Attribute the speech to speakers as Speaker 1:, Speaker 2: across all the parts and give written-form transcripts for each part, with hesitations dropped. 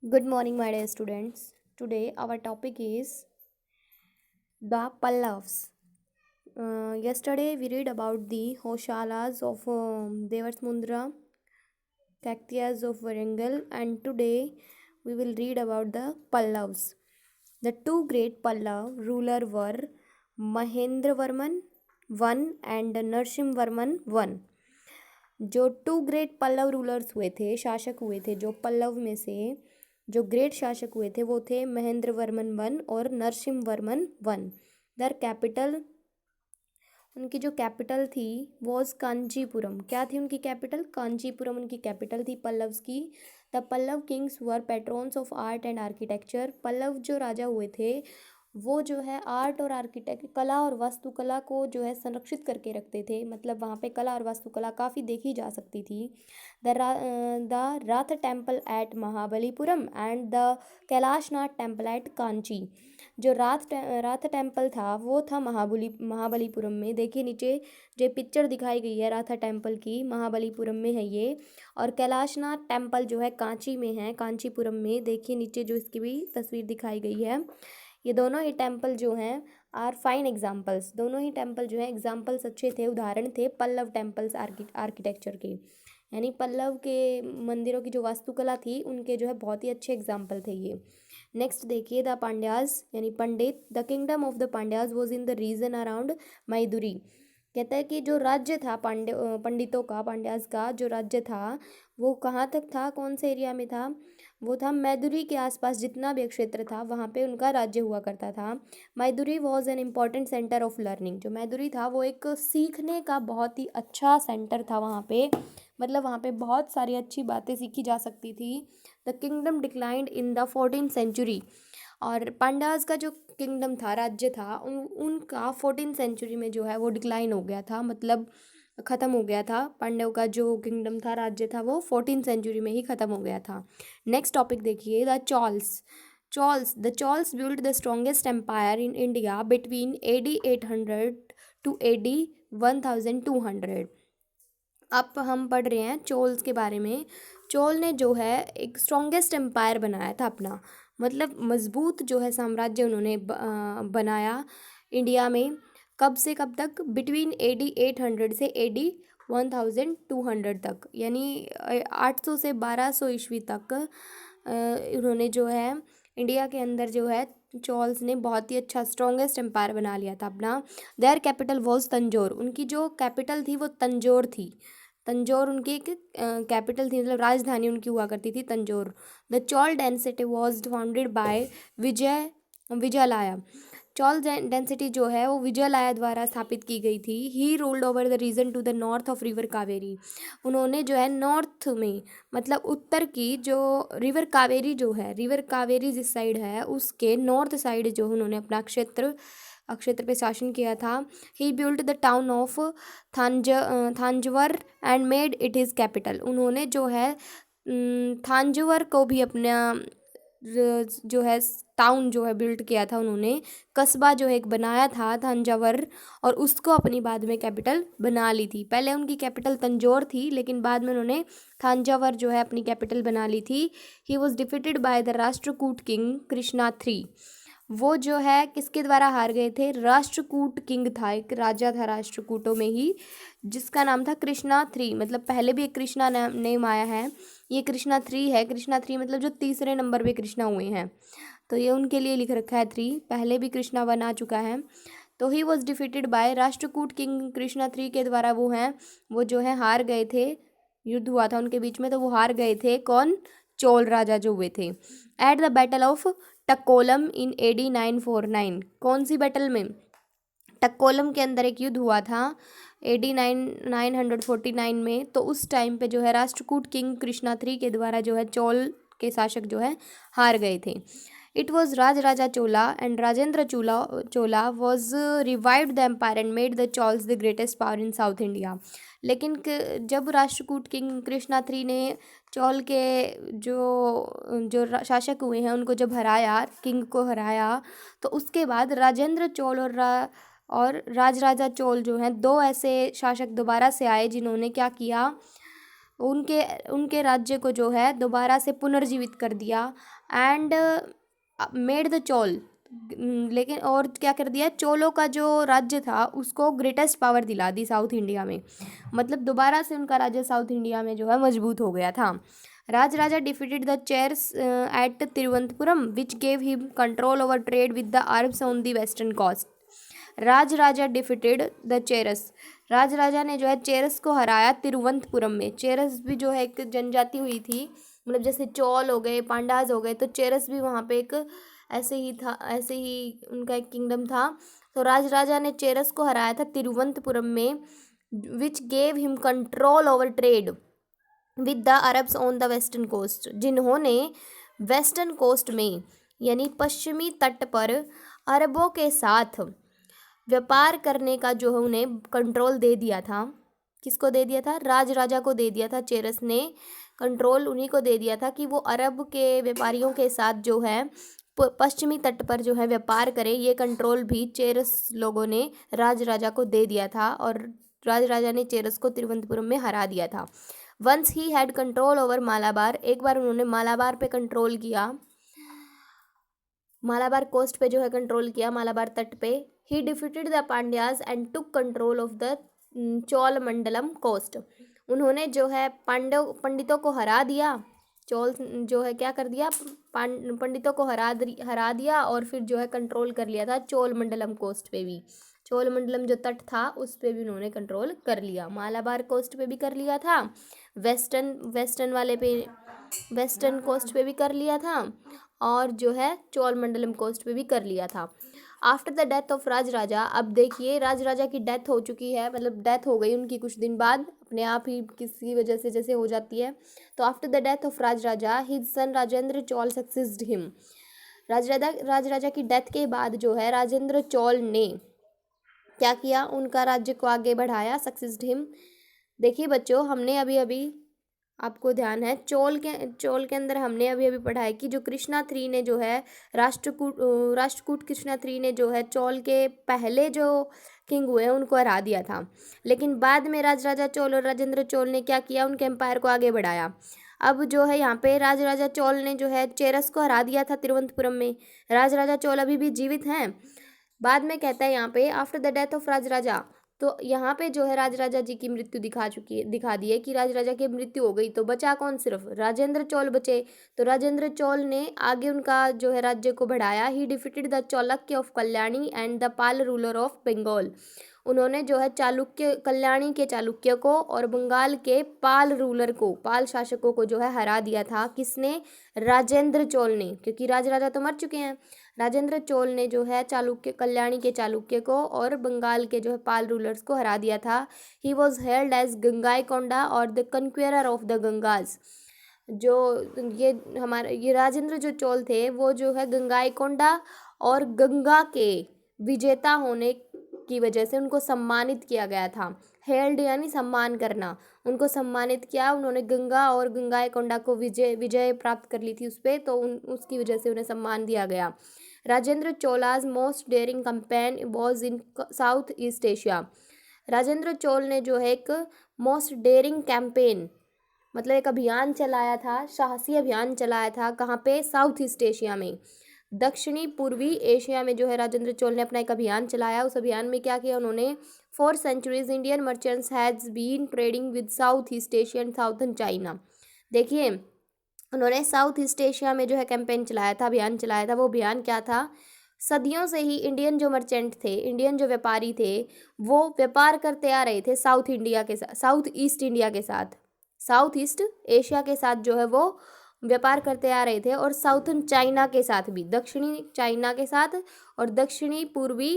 Speaker 1: Good morning, my dear students. Today, our topic is the Pallavas. Yesterday, we read about the Hoshalas of Devasmundra, Kaktiyas of Varangal, and today we will read about the Pallavas. The two great Pallav rulers were Mahendravarman I and Narasimhavarman I. जो to great Pallav rulers हुए थे, शासक हुए थे, जो पल्लव में से जो ग्रेट शासक हुए थे वो थे महेंद्र वर्मन वन और नरसिम्ह वर्मन वन। दर कैपिटल, उनकी जो कैपिटल थी वॉज कांचीपुरम। क्या थी उनकी कैपिटल? कांचीपुरम उनकी कैपिटल थी पल्लव्स की। The Pallava kings were patrons of art and architecture. Pallava जो राजा हुए थे वो जो है आर्ट और आर्किटेक्ट कला और वास्तुकला को जो है संरक्षित करके रखते थे। मतलब वहाँ पे कला और वास्तुकला काफ़ी देखी जा सकती थी। The Wrath temple at Mahabalipuram and the Kailashnath temple at Kanchi. जो राथ टेम्पल था वो था महाबलीपुरम में। देखिए नीचे जो पिक्चर दिखाई गई है राथा टेम्पल की, महाबलीपुरम में है ये। और कैलाशनाथ टेम्पल जो है कांची में है, कांचीपुरम में। देखिए नीचे जो इसकी भी तस्वीर दिखाई गई है। ये दोनों ही टेम्पल जो हैं आर फाइन एग्जाम्पल्स। दोनों ही टेम्पल जो हैं एग्जाम्पल्स अच्छे थे, उदाहरण थे पल्लव टेम्पल्स आर्किटेक्चर के। यानी पल्लव के मंदिरों की जो वास्तुकला थी उनके जो है बहुत ही अच्छे एग्जाम्पल थे ये। नेक्स्ट देखिए द पांड्याज यानी पंडित। The kingdom of the Pandyas was in the region around Madurai. कहता है कि जो राज्य था पंडितों का, पांड्याज का जो राज्य था वो कहाँ तक था, कौन से एरिया में था? वो था मैदुरी के आसपास जितना भी क्षेत्र था वहाँ पे उनका राज्य हुआ करता था। Madurai was an important centre of learning. जो मैदुरी था वो एक सीखने का बहुत ही अच्छा सेंटर था वहाँ पे। मतलब वहाँ पे बहुत सारी अच्छी बातें सीखी जा सकती थी। The kingdom declined in the 14th century. और पांड्याज का जो किंगडम था, राज्य था, उनका 14th सेंचुरी में जो है वो डिक्लाइन हो गया था, मतलब ख़त्म हो गया था। पांड्यों का जो किंगडम था, राज्य था, वो 14th सेंचुरी में ही ख़त्म हो गया था। नेक्स्ट टॉपिक देखिए the Cholas build the strongest empire in India between AD 800 to AD 1200। अब हम पढ़ रहे हैं चोल्स के बारे में। चोल ने जो है एक स्ट्रॉन्गेस्ट एम्पायर बनाया था अपना, मतलब मजबूत जो है साम्राज्य उन्होंने बनाया इंडिया में। कब से कब तक? बिटवीन AD 800 से AD 1200 तक, यानी 800 से 1200 ईस्वी तक उन्होंने जो है इंडिया के अंदर जो है चोल्स ने बहुत ही अच्छा स्ट्रॉन्गेस्ट एम्पायर बना लिया था अपना। Their capital was Tanjore. उनकी जो कैपिटल थी वो तंजौर थी। तंजौर उनकी एक कैपिटल थी, मतलब राजधानी उनकी हुआ करती थी Tanjore. The Chola dynasty was founded by Vijayalaya. Chola dynasty जो है वो विजयलाया द्वारा स्थापित की गई थी। He ruled over the region to the north of river Kaveri. उन्होंने जो है नॉर्थ में, मतलब उत्तर की जो रिवर कावेरी जो है, रिवर कावेरी जिस साइड है उसके नॉर्थ साइड जो उन्होंने अपना क्षेत्र पे शासन किया था। He build the town of Thanjavur and made it his capital. उन्होंने जो है थांजवर को भी अपना जो है टाउन जो है बिल्ड किया था उन्होंने, कस्बा जो है एक बनाया था थांजावर, और उसको अपनी बाद में कैपिटल बना ली थी। पहले उनकी कैपिटल तंजौर थी लेकिन बाद में उन्होंने थांजावर जो है अपनी कैपिटल बना ली थी। He was defeated by the Rashtrakuta king Krishna III। वो जो है किसके द्वारा हार गए थे? राष्ट्रकूट किंग था, एक राजा था राष्ट्रकूटों में ही, जिसका नाम था कृष्णा III। मतलब पहले भी एक कृष्णा नेम आया है, ये कृष्णा III है। कृष्णा III मतलब जो तीसरे नंबर पे कृष्णा हुए हैं, तो ये उनके लिए लिख रखा है 3। पहले भी कृष्णा 1 आ चुका है। तो he was defeated by Rashtrakuta king Krishna III के द्वारा वो हैं, वो जो है हार गए थे। युद्ध हुआ था उनके बीच में तो वो हार गए थे। कौन? चोल राजा जो हुए थे। At the battle of Takkolam in AD 949। कौन सी बैटल में? टक्कोलम के अंदर एक युद्ध हुआ था AD 949 में। तो उस टाइम पे जो है राष्ट्रकूट किंग कृष्णा III के द्वारा जो है चोल के शासक जो है हार गए थे। It was Raja Chola and Rajendra Chola was revived the empire and made the Cholas the greatest power in South India. लेकिन जब राष्ट्रकूट किंग कृष्णा III ने चोल के जो शासक हुए हैं उनको जब हराया, किंग को हराया, तो उसके बाद राजेंद्र चोल और राजा चोल जो हैं, दो ऐसे शासक दोबारा से आए जिन्होंने क्या किया? उनके उनके राज्य को जो है दोबारा से पुनर्जीवित कर दिया एंड मेड द चोल। लेकिन और क्या कर दिया, चोलों का जो राज्य था उसको ग्रेटेस्ट पावर दिला दी साउथ इंडिया में, मतलब दोबारा से उनका राज्य साउथ इंडिया में जो है मजबूत हो गया था। Raja Raja defeated the Cheras at Thiruvananthapuram which gave him control over trade with the Arabs on the western coast. Raja Raja defeated the Cheras, Raja Raja ने जो है चेरस को हराया तिरुवनंतपुरम में। चेरस भी जो है एक जनजाति हुई थी, मतलब जैसे चोल हो गए, पांडाज हो गए, तो चेरस भी वहाँ पे एक ऐसे ही था, ऐसे ही उनका एक किंगडम था। तो राज राजा ने चेरस को हराया था तिरुवनंतपुरम में, which gave him control over trade with the Arabs on the western coast, जिन्होंने वेस्टर्न कोस्ट में यानी पश्चिमी तट पर अरबों के साथ व्यापार करने का जो है उन्हें कंट्रोल दे दिया था। किसको दे दिया था? राज राजा को दे दिया था। चेरस ने कंट्रोल उन्हीं को दे दिया था कि वो अरब के व्यापारियों के साथ जो है पश्चिमी तट पर जो है व्यापार करें। ये कंट्रोल भी चेरस लोगों ने राज राजा को दे दिया था और राज राजा ने चेरस को तिरुवनंतपुरम में हरा दिया था। Once he had control over Malabar, एक बार उन्होंने मालाबार पे कंट्रोल किया, मालाबार कोस्ट पे जो है कंट्रोल किया, मालाबार तट पे। He defeated the Pandyas and took control of the Chola Mandalam coast, उन्होंने जो है पंडितों को हरा दिया। चोल जो है क्या कर दिया, पंडितों को हरा दिया और फिर जो है कंट्रोल कर लिया था चोल मंडलम कोस्ट पे भी। चोल मंडलम जो तट था उस पे भी उन्होंने कंट्रोल कर लिया। मालाबार कोस्ट पे भी कर लिया था, वेस्टर्न वाले पे, वेस्टर्न कोस्ट पे भी कर लिया था और जो है चोल मंडलम कोस्ट पे भी कर लिया था। After the death of Raja राजा, अब देखिए राज राजा की डेथ हो चुकी है, मतलब डेथ हो गई उनकी कुछ दिन बाद, अपने आप ही किसी वजह से जैसे हो जाती है। तो after the death of Raja Raja his son Rajendra Chola succeeded him, Raja Raja की डेथ के बाद जो है राजेंद्र चोल ने क्या किया, उनका राज्य को आगे बढ़ाया, सक्सेस्ड हिम। देखिए बच्चों, हमने अभी अभी, आपको ध्यान है, चोल के अंदर हमने अभी अभी पढ़ा है कि जो कृष्णा थ्री ने जो है राष्ट्रकूट कृष्णा थ्री ने जो है चोल के पहले जो किंग हुए उनको हरा दिया था। लेकिन बाद में राज राजा चोल और राजेंद्र चोल ने क्या किया, उनके एम्पायर को आगे बढ़ाया। अब जो है यहाँ पे राज राजा चोल ने जो है चेरस को हरा दिया था तिरुवनंतपुरम में। राज राजा चोल अभी भी जीवित हैं। बाद में कहता है यहाँ पे after the death of Raja राजा, तो यहाँ पे जो है राज राजा जी की मृत्यु दिखा दी है कि राज राजा की मृत्यु हो गई, तो बचा कौन, सिर्फ राजेंद्र चोल बचे। तो राजेंद्र चोल ने आगे उनका जो है राज्य को बढ़ाया। He defeated the Chalukya of Kalyani and the Pala ruler of Bengal, उन्होंने जो है कल्याणी के चालुक्य को और बंगाल के पाल रूलर को, पाल शासकों को जो है हरा दिया था। किसने? राजेंद्र चोल ने, क्योंकि राज राजा तो मर चुके हैं। राजेंद्र चोल ने जो है कल्याणी के चालुक्य को और बंगाल के जो है पाल रूलर्स को हरा दिया था। He was held as Gangaikonda और the conqueror of the Gangas, जो ये राजेंद्र जो चोल थे वो जो है गंगाईकोंडा और गंगा के विजेता होने की वजह से उनको सम्मानित किया गया था। हेल्ड यानी सम्मान करना, उनको सम्मानित किया उन्होंने, गंगा और गंगाईकोंडा को विजय प्राप्त कर ली थी उस पर, तो उसकी वजह से उन्हें सम्मान दिया गया। Rajendra Chola's most daring campaign was in South East Asia, Rajendra Chola ने जो है एक मोस्ट डेयरिंग कैंपेन, मतलब एक अभियान चलाया था, साहसी अभियान चलाया था। कहाँ पे? साउथ ईस्ट एशिया में, दक्षिणी पूर्वी एशिया में जो है राजेंद्र चोल ने अपना एक अभियान चलाया। उस अभियान में क्या किया उन्होंने, 4 centuries Indian merchants has been trading with South East Asia and southern China. देखिए उन्होंने साउथ ईस्ट एशिया में जो है कैंपेन चलाया था, अभियान चलाया था। वो अभियान क्या था? सदियों से ही इंडियन जो मर्चेंट थे, इंडियन जो व्यापारी थे, वो व्यापार करते आ रहे थे साउथ इंडिया के साथ, साउथ ईस्ट इंडिया के साथ, साउथ ईस्ट एशिया के साथ जो है वो व्यापार करते आ रहे थे, और साउथर्न चाइना के साथ भी, दक्षिणी चाइना के साथ और दक्षिणी पूर्वी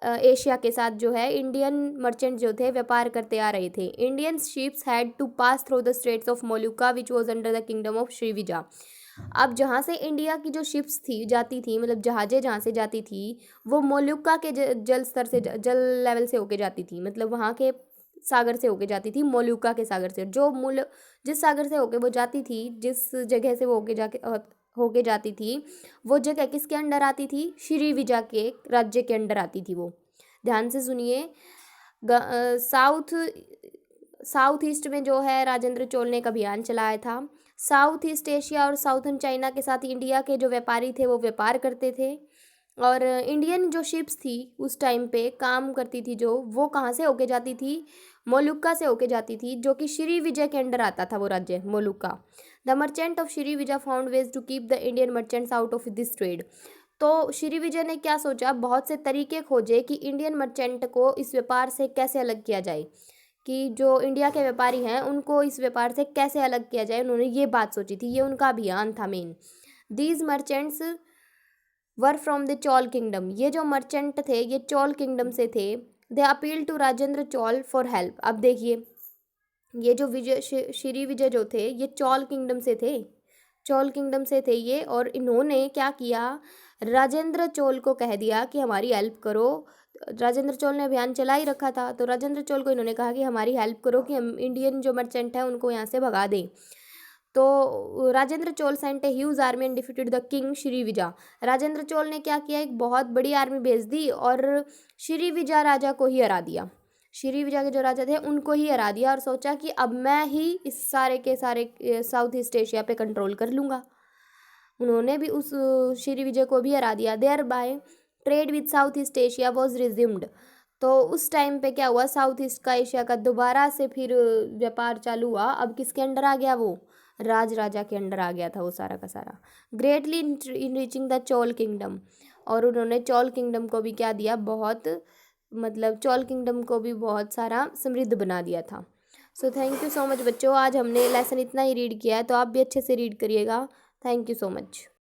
Speaker 1: एशिया के साथ जो है इंडियन मर्चेंट जो थे व्यापार करते आ रहे थे। Indian ships had to pass through the straits of Molucca which was under the kingdom of Srivijaya. अब जहाँ से इंडिया की जो शिप्स थी जाती थी, मतलब जहाज़ें जहाँ से जाती थी, वो मोलुका के जल स्तर से, जल लेवल से होके जाती थी, मतलब वहाँ के सागर से होके जाती थी, मोलुका के सागर से। जिस सागर से होके वो जाती थी, जिस जगह से वो होके जाती थी, वो जगह किसके अंडर आती थी? श्रीविजा के राज्य के अंडर आती थी वो। ध्यान से सुनिए, साउथ ईस्ट में जो है राजेंद्र चोल ने एक अभियान चलाया था। साउथ ईस्ट एशिया और साउथर्न चाइना के साथ इंडिया के जो व्यापारी थे वो व्यापार करते थे। और इंडियन जो शिप्स थी उस टाइम पे काम करती थी जो, वो कहाँ से होके जाती थी, मोलुक्का से होके जाती थी, जो कि श्री विजय के अंडर आता था वो राज्य Molucca. The merchant of Shri Vijaya found ways to keep the Indian merchants out of this trade. तो श्री विजय ने क्या सोचा, बहुत से तरीके खोजे कि इंडियन मर्चेंट को इस व्यापार से कैसे अलग किया जाए, कि जो इंडिया के व्यापारी हैं उनको इस व्यापार से कैसे अलग किया जाए। उन्होंने ये बात सोची थी, ये उनका अभियान था main. These merchants were from the Chola kingdom. ये जो मर्चेंट थे ये चोल किंगडम से थे। They appeal to Rajendra Chola for help. अब देखिए, ये जो श्री विजय जो थे ये चोल किंगडम से थे, चोल किंगडम से थे ये। और इन्होंने क्या किया, राजेंद्र चोल को कह दिया कि हमारी हेल्प करो। राजेंद्र चोल ने अभियान चला ही रखा था, तो राजेंद्र चोल को इन्होंने कहा कि हमारी हेल्प करो कि हम इंडियन जो मर्चेंट हैं उनको यहाँ से भगा दें। तो Rajendra Chola sent a huge army and defeated the king Sri Vijay. Rajendra Chola ने क्या किया, एक बहुत बड़ी आर्मी भेज दी और श्री विजय राजा को ही हरा दिया। श्री विजय के जो राजा थे उनको ही हरा दिया और सोचा कि अब मैं ही इस सारे के सारे साउथ ईस्ट एशिया पे कंट्रोल कर लूँगा। उन्होंने भी उस श्री विजय को भी हरा दिया। Thereby trade with South East Asia was resumed. तो उस टाइम पे क्या हुआ, साउथ ईस्ट का एशिया का दोबारा से फिर व्यापार चालू हुआ। अब किसके अंडर आ गया, वो राजा के अंडर आ गया था वो सारा का सारा। Greatly in reaching the Chola kingdom. और उन्होंने चोल किंगडम को भी क्या दिया, बहुत मतलब चोल किंगडम को भी बहुत सारा समृद्ध बना दिया था। So thank you so much बच्चों, आज हमने लेसन इतना ही रीड किया है, तो आप भी अच्छे से रीड करिएगा। Thank you so much.